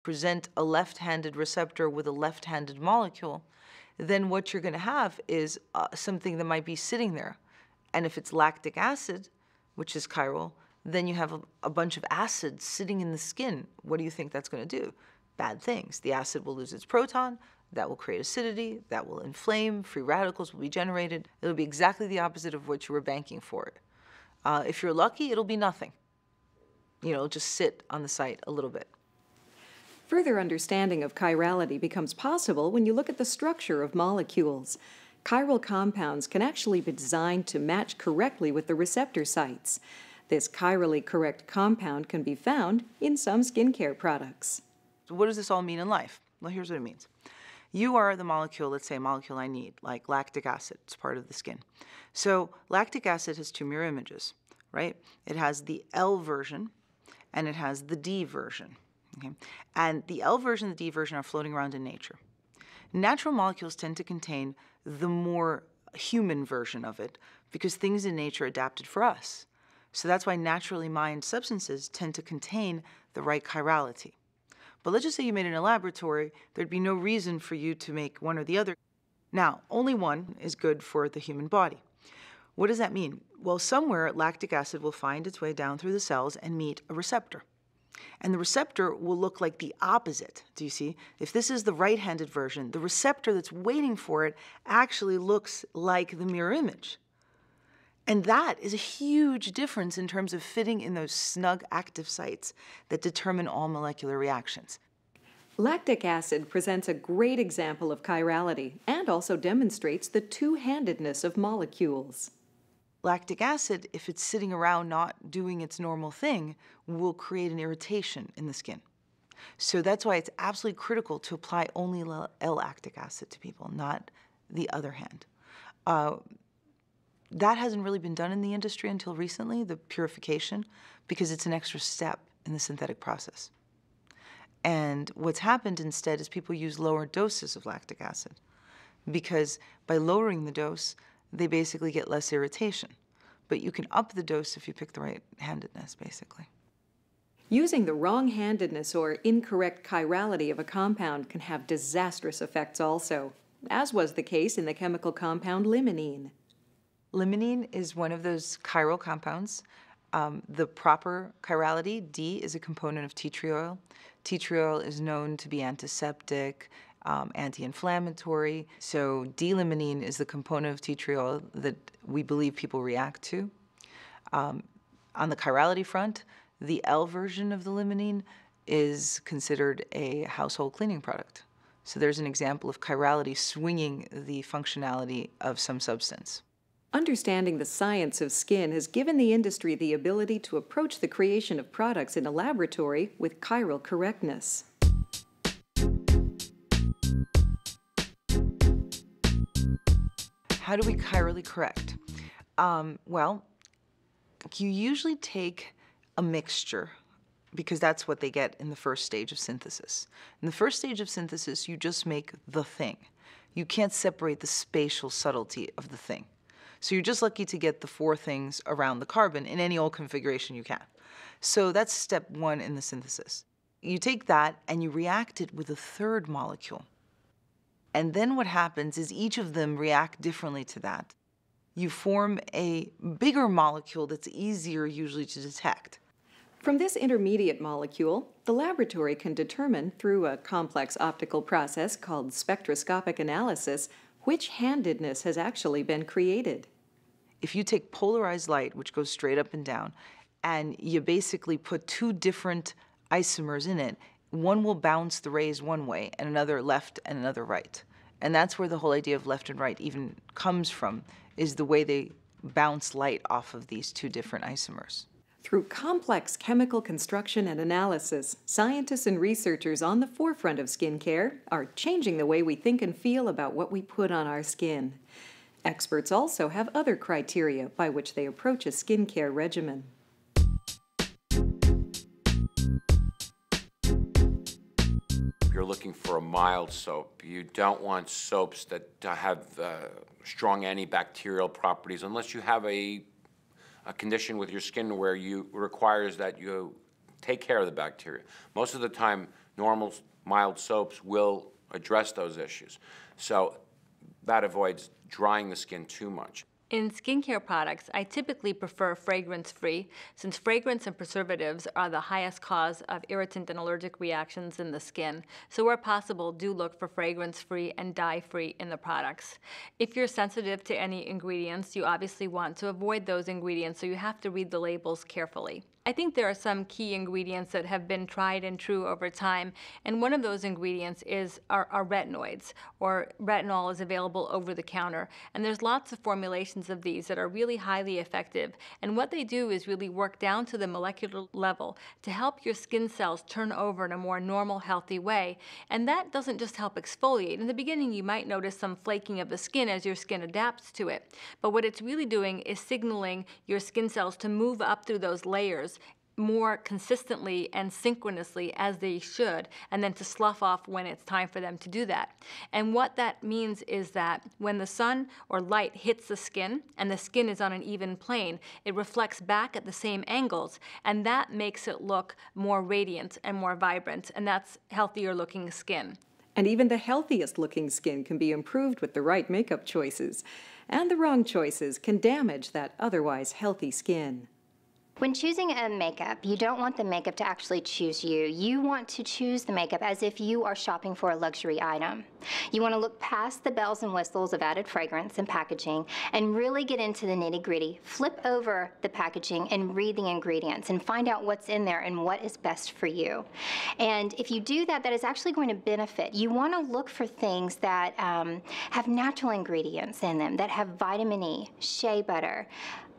present a left-handed receptor with a left-handed molecule, then what you're going to have is something that might be sitting there. And if it's lactic acid, which is chiral, then you have a bunch of acid sitting in the skin. What do you think that's going to do? Bad things. The acid will lose its proton. That will create acidity. That will inflame. Free radicals will be generated. It'll be exactly the opposite of what you were banking for it. If you're lucky, it'll be nothing. You know, it'll just sit on the site a little bit. Further understanding of chirality becomes possible when you look at the structure of molecules. Chiral compounds can actually be designed to match correctly with the receptor sites. This chirally correct compound can be found in some skincare products. So what does this all mean in life? Well, here's what it means. You are the molecule, let's say a molecule I need, like lactic acid. It's part of the skin. So lactic acid has two mirror images, right? It has the L version and it has the D version. Okay? And the L version and the D version are floating around in nature. Natural molecules tend to contain the more human version of it because things in nature adapted for us. So that's why naturally mined substances tend to contain the right chirality. But let's just say you made it in a laboratory, there'd be no reason for you to make one or the other. Now, only one is good for the human body. What does that mean? Well, somewhere lactic acid will find its way down through the cells and meet a receptor. And the receptor will look like the opposite. Do you see? If this is the right-handed version, the receptor that's waiting for it actually looks like the mirror image. And that is a huge difference in terms of fitting in those snug active sites that determine all molecular reactions. Lactic acid presents a great example of chirality and also demonstrates the two-handedness of molecules. Lactic acid, if it's sitting around not doing its normal thing, will create an irritation in the skin. So that's why it's absolutely critical to apply only L-lactic acid to people, not the other hand. That hasn't really been done in the industry until recently, the purification, because it's an extra step in the synthetic process. And what's happened instead is people use lower doses of lactic acid because by lowering the dose, they basically get less irritation. But you can up the dose if you pick the right handedness, basically. Using the wrong-handedness or incorrect chirality of a compound can have disastrous effects also, as was the case in the chemical compound limonene. Limonene is one of those chiral compounds. The proper chirality, D, is a component of tea tree oil. Tea tree oil is known to be antiseptic, anti-inflammatory. So D-limonene is the component of tea tree oil that we believe people react to. On the chirality front, the L version of the limonene is considered a household cleaning product. So there's an example of chirality swinging the functionality of some substance. Understanding the science of skin has given the industry the ability to approach the creation of products in a laboratory with chiral correctness. How do we chirally correct? Well, you usually take a mixture because that's what they get in the first stage of synthesis. In the first stage of synthesis, you just make the thing. You can't separate the spatial subtlety of the thing. So you're just lucky to get the four things around the carbon in any old configuration you can. So that's step one in the synthesis. You take that and you react it with a third molecule. And then what happens is each of them react differently to that. You form a bigger molecule that's easier usually to detect. From this intermediate molecule, the laboratory can determine through a complex optical process called spectroscopic analysis which handedness has actually been created. If you take polarized light, which goes straight up and down, and you basically put two different isomers in it, one will bounce the rays one way and another left and another right. And that's where the whole idea of left and right even comes from, is the way they bounce light off of these two different isomers. Through complex chemical construction and analysis, scientists and researchers on the forefront of skincare are changing the way we think and feel about what we put on our skin. Experts also have other criteria by which they approach a skincare regimen. If you're looking for a mild soap, you don't want soaps that have strong antibacterial properties unless you have a condition with your skin where requires that you take care of the bacteria. Most of the time, Normal, mild soaps will address those issues. So that avoids drying the skin too much. In skincare products, I typically prefer fragrance-free, since fragrance and preservatives are the highest cause of irritant and allergic reactions in the skin. So where possible, do look for fragrance-free and dye-free in the products. If you're sensitive to any ingredients, you obviously want to avoid those ingredients, so you have to read the labels carefully. I think there are some key ingredients that have been tried and true over time, and one of those ingredients are retinoids, or retinol is available over the counter. And there's lots of formulations of these that are really highly effective, and what they do is really work down to the molecular level to help your skin cells turn over in a more normal, healthy way. And that doesn't just help exfoliate. In the beginning, you might notice some flaking of the skin as your skin adapts to it, but what it's really doing is signaling your skin cells to move up through those layers more consistently and synchronously as they should, and then to slough off when it's time for them to do that. And what that means is that when the sun or light hits the skin and the skin is on an even plane, it reflects back at the same angles, and that makes it look more radiant and more vibrant, and that's healthier looking skin. And even the healthiest looking skin can be improved with the right makeup choices. And the wrong choices can damage that otherwise healthy skin. When choosing a makeup, you don't want the makeup to actually choose you. You want to choose the makeup as if you are shopping for a luxury item. You want to look past the bells and whistles of added fragrance and packaging and really get into the nitty-gritty. Flip over the packaging and read the ingredients and find out what's in there and what is best for you. And if you do that, that is actually going to benefit. You want to look for things that have natural ingredients in them, that have vitamin E, shea butter,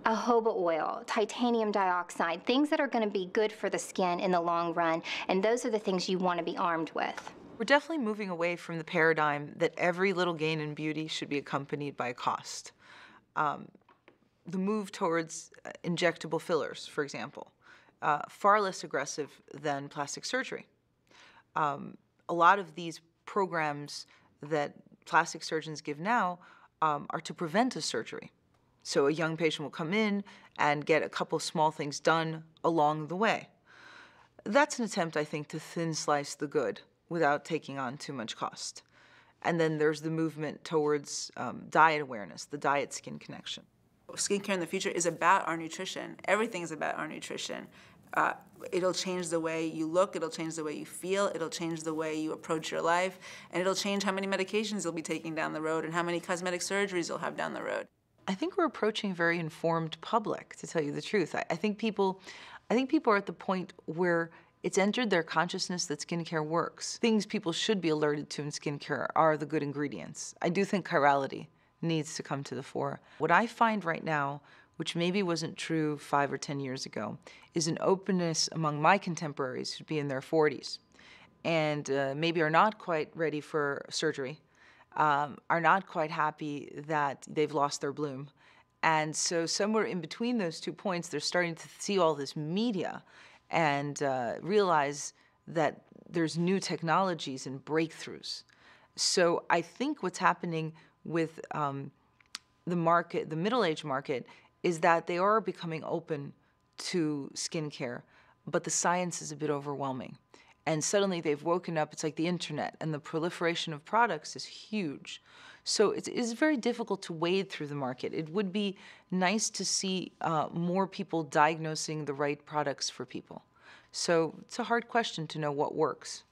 jojoba oil, titanium dioxide, things that are going to be good for the skin in the long run, and those are the things you want to be armed with. We're definitely moving away from the paradigm that every little gain in beauty should be accompanied by a cost. The move towards injectable fillers, for example, far less aggressive than plastic surgery. A lot of these programs that plastic surgeons give now are to prevent a surgery. So a young patient will come in and get a couple small things done along the way. That's an attempt, I think, to thin slice the good without taking on too much cost. And then there's the movement towards diet awareness, the diet-skin connection. Skincare in the future is about our nutrition. Everything is about our nutrition. It'll change the way you look, it'll change the way you feel, it'll change the way you approach your life, and it'll change how many medications you'll be taking down the road and how many cosmetic surgeries you'll have down the road. I think we're approaching a very informed public, to tell you the truth. I think people are at the point where it's entered their consciousness that skincare works. Things people should be alerted to in skincare are the good ingredients. I do think chirality needs to come to the fore. What I find right now, which maybe wasn't true 5 or 10 years ago, is an openness among my contemporaries who'd be in their 40s and maybe are not quite ready for surgery, are not quite happy that they've lost their bloom. And so somewhere in between those 2 points, they're starting to see all this media and realize that there's new technologies and breakthroughs. So I think what's happening with the market, the middle-aged market, is that they are becoming open to skincare, but the science is a bit overwhelming. And suddenly they've woken up. It's like the internet, and the proliferation of products is huge. So it is very difficult to wade through the market. It would be nice to see more people diagnosing the right products for people. So it's a hard question to know what works.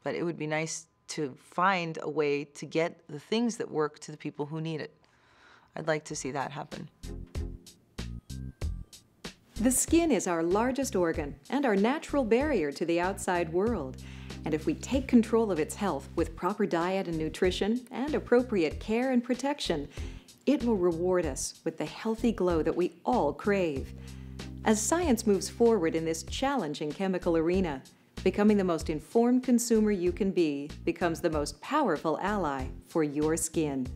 But it would be nice to find a way to get the things that work to the people who need it. I'd like to see that happen. The skin is our largest organ and our natural barrier to the outside world. And if we take control of its health with proper diet and nutrition and appropriate care and protection, it will reward us with the healthy glow that we all crave. As science moves forward in this challenging chemical arena, becoming the most informed consumer you can be becomes the most powerful ally for your skin.